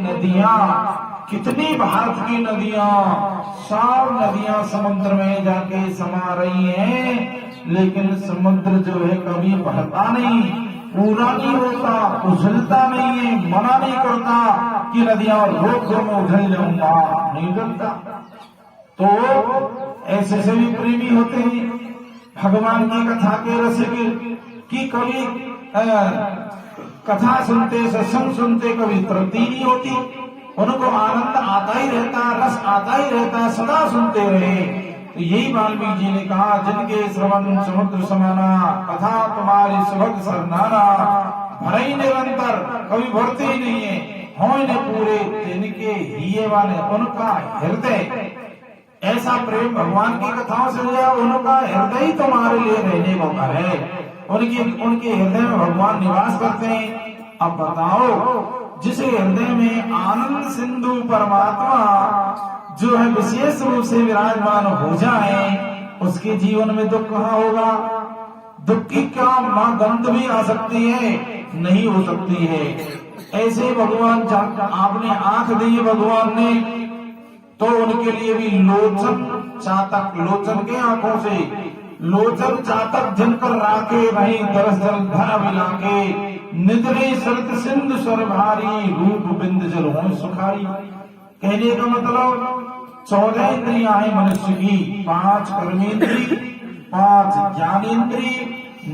नदियां, कितनी भारत की नदियां, सब नदियां समुद्र में जाके समा रही हैं, लेकिन समुद्र जो है कभी बहता नहीं, पूरा नहीं होता, उछलता नहीं है, मना नहीं करता कि नदियां रोक दो मैं उछल जाऊंगा, नहीं करता। तो ऐसे सभी प्रेमी होते हैं भगवान की कथा के रसिक, कि कभी कथा सुनते, सत्संग सुनते कभी तृप्ति नहीं होती, उनको आनंद आता ही रहता, रस आता ही रहता, सदा सुनते रहे। तो यही वाल्मीकि जी ने कहा, जिनके श्रवण समुद्र समाना, कथा तुम्हारी सुभग सरनाना, भरई निरंतर, कभी भरते ही नहीं है, हो ने पूरे जिनके हिये वाले, उनका हृदय ऐसा प्रेम भगवान की कथाओं से हुआ, उनका हृदय ही तुम्हारे लिए रहने वाला है, उनके हृदय में भगवान निवास करते हैं। अब बताओ, जिसे हृदय में आनंद सिंधु परमात्मा जो है विशेष रूप से विराजमान हो जाए, उसके जीवन में दुख कहाँ होगा? दुख की क्या मां गंध भी आ सकती है? नहीं हो सकती है। ऐसे भगवान, आपने आंख दी भगवान ने, तो उनके लिए भी लोचन चातक, लोचन के आंखों से लोचन चातक जिनकर राके रही दरस जल धन मिलाके, निद्रे सरत सिंधु स्वर भारी, रूप बिंद जल हो सुखारी। कहने का मतलब 14 इंद्रियां हैं मनुष्य की, 5 कर्मेंद्री, 5 ज्ञानेंद्री,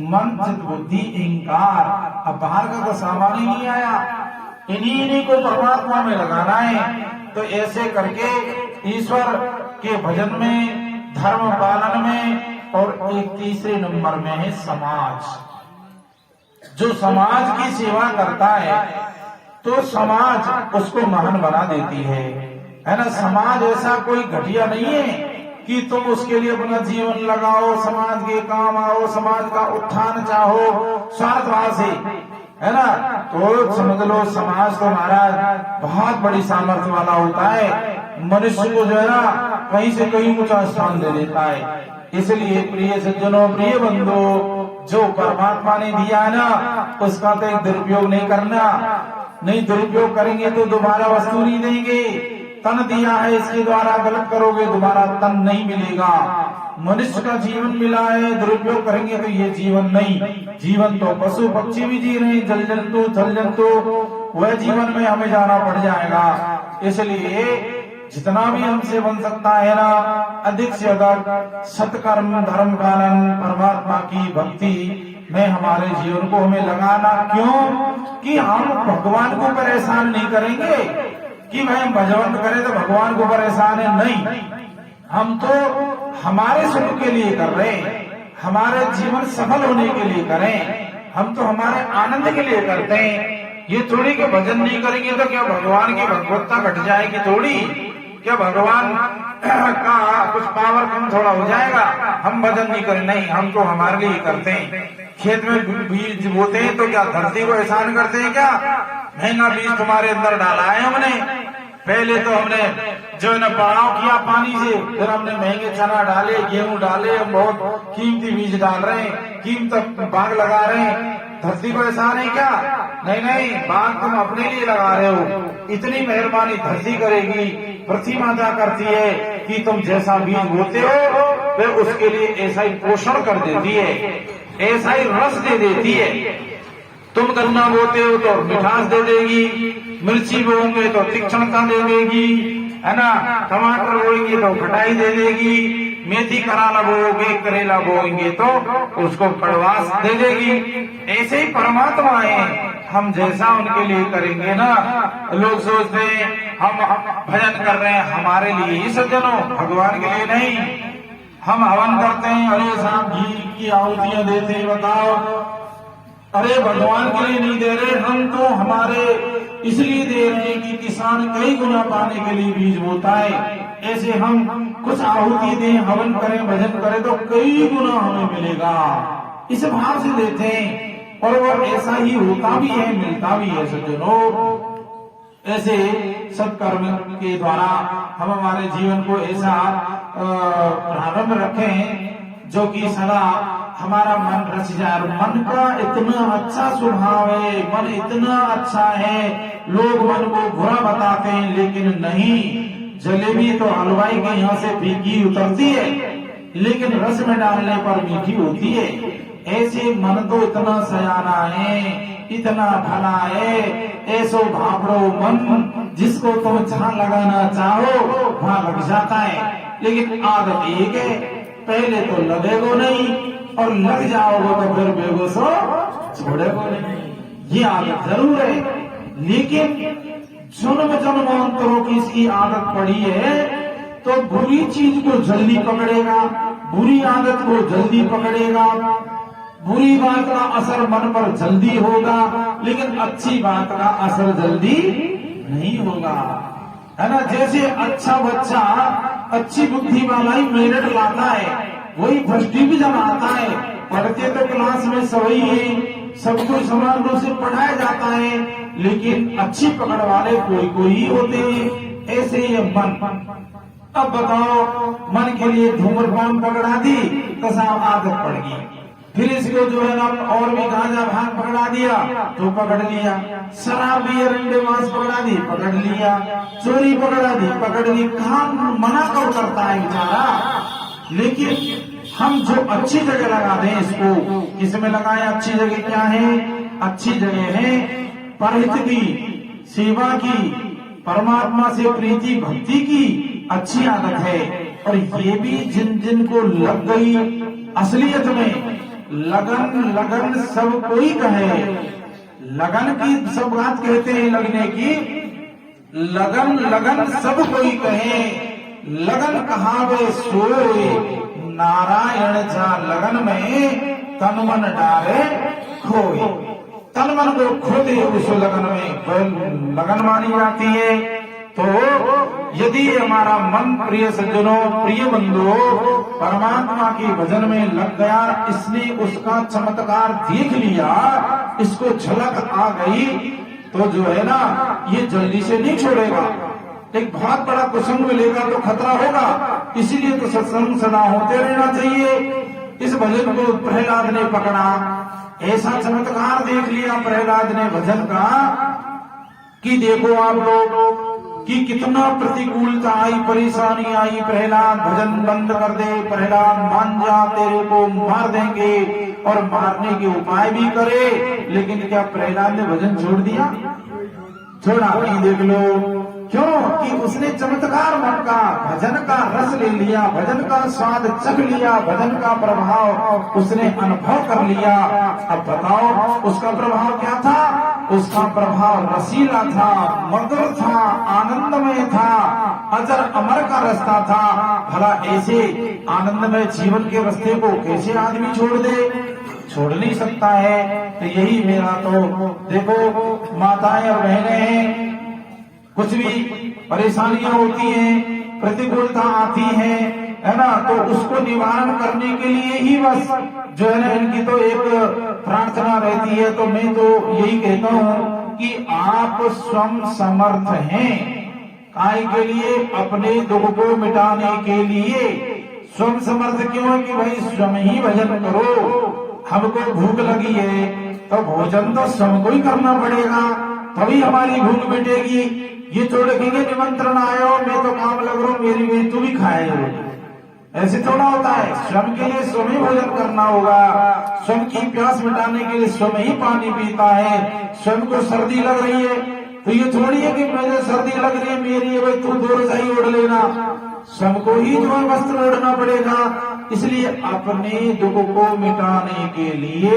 मन चित बुद्धि अहंकार। अब बाहर का तो सामान ही नहीं आया, इन्हीं को परमात्मा में लगाना है। तो ऐसे करके ईश्वर के भजन में, धर्म पालन में, और एक तीसरे नंबर में है समाज। जो समाज की सेवा करता है तो समाज उसको महान बना देती है ना। समाज ऐसा कोई घटिया नहीं है कि तुम उसके लिए अपना जीवन लगाओ, समाज के काम आओ, समाज का उत्थान चाहो स्वार्थ भाव से, है ना। तो समझ लो समाज तो महाराज बहुत बड़ी सामर्थ्य वाला होता है, मनुष्य को जो है ना कहीं से कहीं ऊंचा स्थान दे देता है। इसलिए प्रिय सज्जनों, प्रिय बंधु, जो परमात्मा ने दिया है ना, उसका तो एक दुरुपयोग नहीं करना। नहीं दुरुपयोग करेंगे तो दोबारा वस्तु नहीं देंगे। तन दिया है, इसके द्वारा गलत करोगे दोबारा तन नहीं मिलेगा। मनुष्य का जीवन मिला है, दुरुपयोग करेंगे तो ये जीवन नहीं। जीवन तो पशु पक्षी भी जी रहे हैं, जल जंतु थल जंतु, वह जीवन में हमें जाना पड़ जाएगा। इसलिए जितना भी हमसे बन सकता है ना, अधिक से अधिक सत्कर्म, धर्म पालन, परमात्मा की भक्ति में हमारे जीवन को हमें लगाना। क्यों? कि हम भगवान को परेशान नहीं करेंगे कि भाई हम भजन करें तो भगवान को परेशान है, नहीं। हम तो हमारे सुख के लिए कर रहे हैं, हमारे जीवन सफल होने के लिए करें, हम तो हमारे आनंद के लिए करते हैं। ये थोड़ी कि भजन नहीं करेंगे तो क्या भगवान की भगवत्ता घट जाएगी? थोड़ी क्या भगवान का कुछ पावर कम थोड़ा हो जाएगा? हम भजन नहीं करें, नहीं, हम तो हमारे लिए करते हैं। खेत में बीज बोते हैं तो क्या धरती को एहसान करते हैं? क्या महंगा बीज तुम्हारे अंदर डाला है हमने? पहले तो हमने जो है ना बढ़ाव किया पानी से, फिर हमने महंगे चना डाले, गेहूं डाले, हम बहुत कीमती बीज डाल रहे हैं, कीमत बाग लगा रहे हैं। धरती को एहसान है क्या? नहीं नहीं, बाग तुम अपने लिए लगा रहे हो। इतनी मेहरबानी धरती करेगी, पृथ्वी माता करती है कि तुम जैसा बीज बोते हो वे उसके लिए ऐसा ही पोषण कर देती है, ऐसा ही रस दे देती है। तुम गन्ना बोते हो तो मिठास दे देगी, मिर्ची बोओगे तो तीक्ष्णता दे देगी, है ना। टमाटर बोएंगे तो खटाई दे देगी, मेथी कराला बोओगे, करेला बोएंगे तो उसको कड़वास दे देगी। ऐसे ही परमात्मा है, हम जैसा उनके लिए करेंगे ना। लोग सोचते हैं हम भजन कर रहे हैं हमारे लिए ही, सज्जनों, भगवान के लिए नहीं। हम हवन करते हैं, अरे साहब घी की आहुतियां देते हैं, बताओ, अरे भगवान के लिए नहीं दे रहे, हम तो हमारे इसलिए दे रहे हैं कि किसान कई गुना पाने के लिए बीज बोता है। ऐसे हम कुछ आहुति दें, हवन करें, भजन करें तो कई गुना हमें मिलेगा, इस भाव से देते हैं। और वो ऐसा ही होता भी है, मिलता भी है सज्जनों। ऐसे सत्कर्म के द्वारा हम हमारे जीवन को ऐसा प्रारंभ रखें जो कि सदा हमारा मन रच जाए। मन का इतना अच्छा स्वभाव है, मन इतना अच्छा है, लोग मन को बुरा बताते हैं लेकिन नहीं। जलेबी तो हलवाई के यहाँ से फीकी उतरती है लेकिन रस में डालने पर मीठी होती है। ऐसे मन तो इतना सयाना है, इतना भला है, ऐसो भावरो मन जिसको तुम जहां लगाना चाहो वहां लग जाता है। लेकिन आदत एक है, पहले तो लगेगो नहीं और लग जाओगे तो फिर बेगोसो छोड़ेगो नहीं। ये आदत जरूर है, लेकिन जन्म जन्मांतरों की इसकी आदत पड़ी है तो बुरी चीज को जल्दी पकड़ेगा, बुरी आदत को जल्दी पकड़ेगा, बुरी बात का असर मन पर जल्दी होगा, लेकिन अच्छी बात का असर जल्दी नहीं होगा, है ना। जैसे अच्छा बच्चा अच्छी बुद्धि वाला ही मेरिट लाता है, वही फर्स्ट डिवीजन आता है। पढ़ते तो क्लास में सभी है, सबको समान रूप से पढ़ाया जाता है, लेकिन अच्छी पकड़ वाले कोई ही होते हैं। ऐसे ही मन, अब बताओ मन के लिए धूम्रपान पकड़ा दी तो साहब आदत पड़ गई, फिर इसको जो है ना और भी गांजा भांग पकड़ा दिया तो पकड़ लिया, शराब बियर अंडे मांस पकड़ा दी पकड़ लिया, चोरी पकड़ा दी पकड़ ली। कहाँ मना कौन करता है बेचारा। लेकिन हम जो अच्छी जगह लगा दें इसको, इसमें लगाए अच्छी जगह क्या है? अच्छी जगह है परहित की, सेवा की, परमात्मा से प्रीति भक्ति की अच्छी आदत है। और ये भी जिन जिन को लग गई असलियत में, लगन सब कोई कहे, लगन की सब बात कहते हैं लगने की, लगन सब कोई कहे, लगन कहावे सोए, नारायण जा लगन में तन मन डारे खोए। तन मन को खोते उस लगन में लगन मानी जाती है। तो यदि हमारा मन प्रिय सज्जनों, प्रिय बंधुओं, परमात्मा के भजन में लग गया, इसने उसका चमत्कार देख लिया, इसको झलक आ गई, तो जो है ना ये जल्दी से नहीं छोड़ेगा। एक बहुत बड़ा कुसंग मिलेगा तो खतरा होगा, इसीलिए तो सत्संग सदा होते रहना चाहिए। इस भजन को प्रहलाद ने पकड़ा, ऐसा चमत्कार देख लिया प्रहलाद ने भजन का कि देखो आप लोग कि कितना प्रतिकूलता आई, परेशानी आई। प्रहलाद भजन बंद कर दे, प्रहलाद मान जा तेरे को मार देंगे, और मारने के उपाय भी करे, लेकिन क्या प्रहलाद ने भजन छोड़ दिया? छोड़ा नहीं। देख लो क्यों कि उसने चमत्कार मन का, भजन का रस ले लिया, भजन का स्वाद चख लिया, भजन का प्रभाव उसने अनुभव कर लिया। अब बताओ उसका प्रभाव क्या था? उसका प्रभाव रसीला था, मधुर था, आनंदमय था, अजर अमर का रास्ता था। भला ऐसे आनंदमय जीवन के रास्ते को कैसे आदमी छोड़ दे? छोड़ नहीं सकता है। तो यही मेरा तो देखो माताएं और बहनें हैं, कुछ भी परेशानियां होती हैं, प्रतिकूलता आती है ना, तो उसको निवारण करने के लिए ही बस जो है ना इनकी तो एक प्रार्थना रहती है। तो मैं तो यही कहता हूँ कि आप स्वयं समर्थ हैं काय के लिए? अपने दुख को मिटाने के लिए स्वयं समर्थ क्यों है कि भाई स्वयं ही भजन करो। हमको भूख लगी है तो भोजन तो स्वयं को ही करना पड़ेगा, तभी हमारी भूख मिटेगी। ये छोड़ के निमंत्रण आयो, मैं तो काम लग रहा हूँ, मेरी तू भी खाए, ऐसे थोड़ा होता है। स्वयं के लिए स्वयं ही भोजन करना होगा, स्वयं की प्यास मिटाने के लिए स्वयं ही पानी पीता है। स्वयं को सर्दी लग रही है तो ये थोड़ी है कि मुझे सर्दी लग रही है मेरी है भाई तू 2 रजाई ओढ़ लेना, स्वयं को ही जो है वस्त्र ओढ़ना पड़ेगा। इसलिए अपने दुख को मिटाने के लिए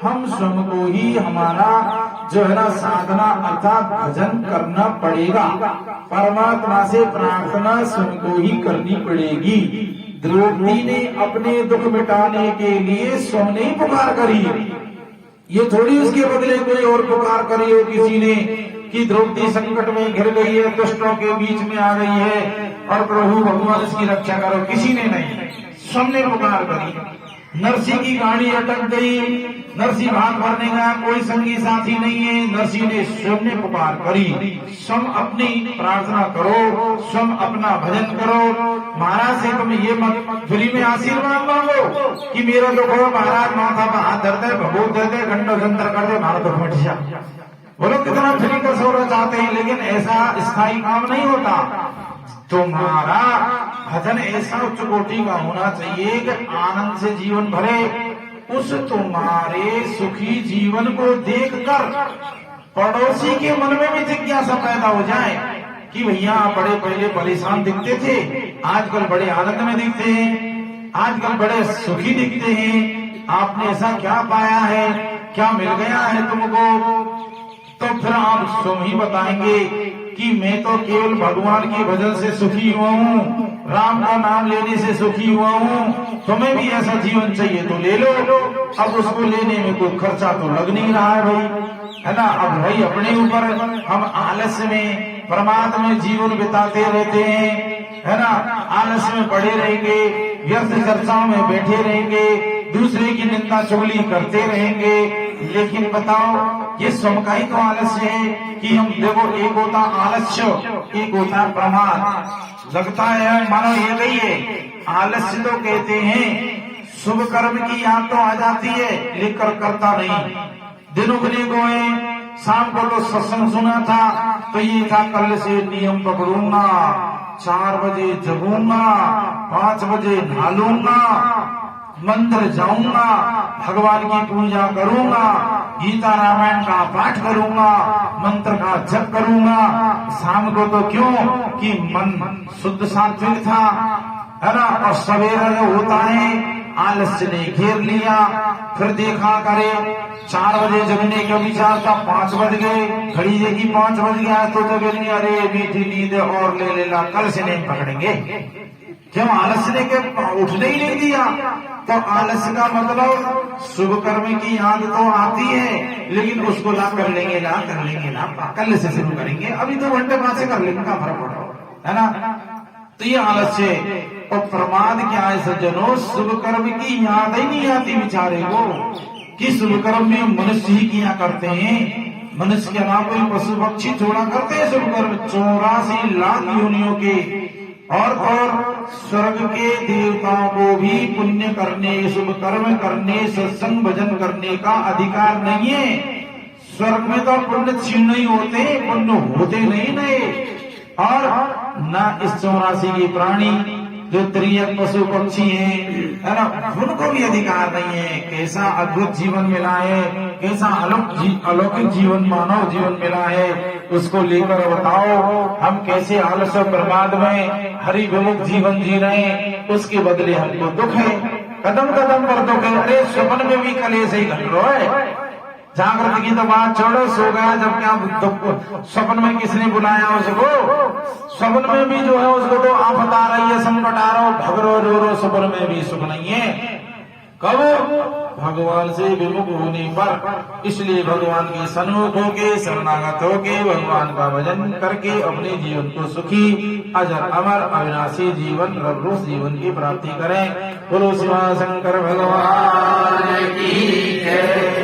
हम स्वयं को ही हमारा जो है ना साधना अर्थात भजन करना पड़ेगा। परमात्मा से प्रार्थना स्वयं को ही करनी पड़ेगी। द्रौपदी ने अपने दुख मिटाने के लिए स्वयं ने पुकार करी, ये थोड़ी उसके बदले कोई और पुकार करी हो किसी ने कि द्रौपदी संकट में घिर गई है, दुष्टों के बीच में आ गई है और प्रभु भगवान इसकी रक्षा करो, किसी ने नहीं, स्वयं ने पुकार करी। नरसी की गाड़ी अटक गई, नरसी भाग भरने गया, कोई संगी साथी नहीं है। नरसी ने स्वयं ने पुकार करी, स्वयं अपनी प्रार्थना करो, स्वयं अपना भजन करो। महाराज से तुम ये मत फ्री में आशीर्वाद मांगो कि मेरा दुख हो महाराज, माथा पर हाथ धर दे, भभूत दे दे, घंटों जंतर कर दे, हमारा दुख मिट जा। बोलो कितना फ्री का सौरा चाहते हैं, लेकिन ऐसा स्थायी काम नहीं होता। तुम्हारा भजन ऐसा उच्च कोटि का होना चाहिए कि आनंद से जीवन भरे। उस तुम्हारे सुखी जीवन को देखकर पड़ोसी के मन में भी जिज्ञासा पैदा हो जाए कि भैया आप बड़े पहले परेशान दिखते थे, आजकल बड़े आनंद में दिखते हैं, आजकल बड़े सुखी दिखते हैं, आपने ऐसा क्या पाया है, क्या मिल गया है तुमको? तो फिर आप स्वयं ही बताएंगे कि मैं तो केवल भगवान के भजन से सुखी हुआ हूँ, राम का नाम लेने से सुखी हुआ हूँ। तुम्हें भी ऐसा जीवन चाहिए तो ले लो। अब उसको लेने में कोई खर्चा तो लग नहीं रहा है भाई, है ना। अब भाई अपने ऊपर हम आलस्य में परमात्मा में जीवन बिताते रहते हैं, है ना। आलस्य में पड़े रहेंगे, व्यर्थ चर्चाओं में बैठे रहेंगे, दूसरे की निंदा चुगली करते रहेंगे। लेकिन बताओ ये स्वयं का ही तो आलस्य है कि हम देखो, एक होता आलस्य, एक होता प्रमाद। लगता है मानो ये नहीं है। आलस्य तो कहते हैं शुभ कर्म की याद तो आ जाती है लेकर करता नहीं। दिनों बने गोए, शाम को तो सत्संग सुना था तो ये था कल से नियम पकड़ूंगा, 4 बजे जगूंगा, 5 बजे नहा लूंगा, मंदिर जाऊंगा, भगवान की पूजा करूंगा, गीता रामायण का पाठ करूंगा, मंत्र का जप करूंगा। शाम को तो क्यों कि मन शुद्ध सात्विक था, है ना। और सवेरा जो होता है आलस्य ने घेर लिया, फिर देखा करे 4 बजे जगने का विचार था, 5 बज गए, घड़ी देखी 5 बज गया तो जगे नहीं, अरे मीठी नींद और ले लेला, कल से नहीं पकड़ेंगे। क्यों? आलस्य ने क्या उठने ही नहीं दिया। तो आलस्य का मतलब शुभ कर्म की याद तो आती है, लेकिन उसको ला कर लेंगे, ला कर लेंगे, ला कल से शुरू करेंगे, अभी 2 घंटे बाद से कर लेंगे, का फर्क पड़ो, है ना। तो ये आलस्य और प्रमाद क्या है सज्जनों? शुभ कर्म की याद ही नहीं आती बेचारे को कि शुभ कर्म में मनुष्य ही किया करते हैं। मनुष्य के अलावा कोई पशु पक्षी थोड़ा करते हैं शुभ कर्म। 84 लाख योनियों के और स्वर्ग के देवताओं को भी पुण्य करने, शुभ कर्म करने, सत्संग भजन करने का अधिकार नहीं है। स्वर्ग में तो पुण्य क्षीण नहीं होते, पुण्य होते नहीं नए। और न इस 84 की प्राणी जो त्रियक पशु पक्षी है ना, उनको भी अधिकार नहीं है। कैसा अद्भुत जीवन मिला है, कैसा अलौकिक जीवन, मानव जीवन मिला है, उसको लेकर बताओ हम कैसे आलस्य प्रमाद में हरि विमुख जीवन जी रहे हैं। उसके बदले हमको दुख है, कदम कदम पर दुख है। अरे स्वप्न में भी कलेश ही घट रहा है। जागृत की तो बात छोड़ो, सो गया जब क्या स्वप्न में किसने बुलाया उसको? स्वप्न में भी जो है उसको तो आफत आ रही है, संकट आ रहा हो, भग रो रो रो, स्वप्न में भी सुख नहीं है। कब? भगवान से विमुख होने पर। इसलिए भगवान के सन्मुख होके, शरणागत होके, भगवान का भजन करके अपने जीवन को सुखी, अजर अमर अविनाशी जीवन, रघुरुष जीवन की प्राप्ति करें। बोलो शिवा शंकर भगवान की जय।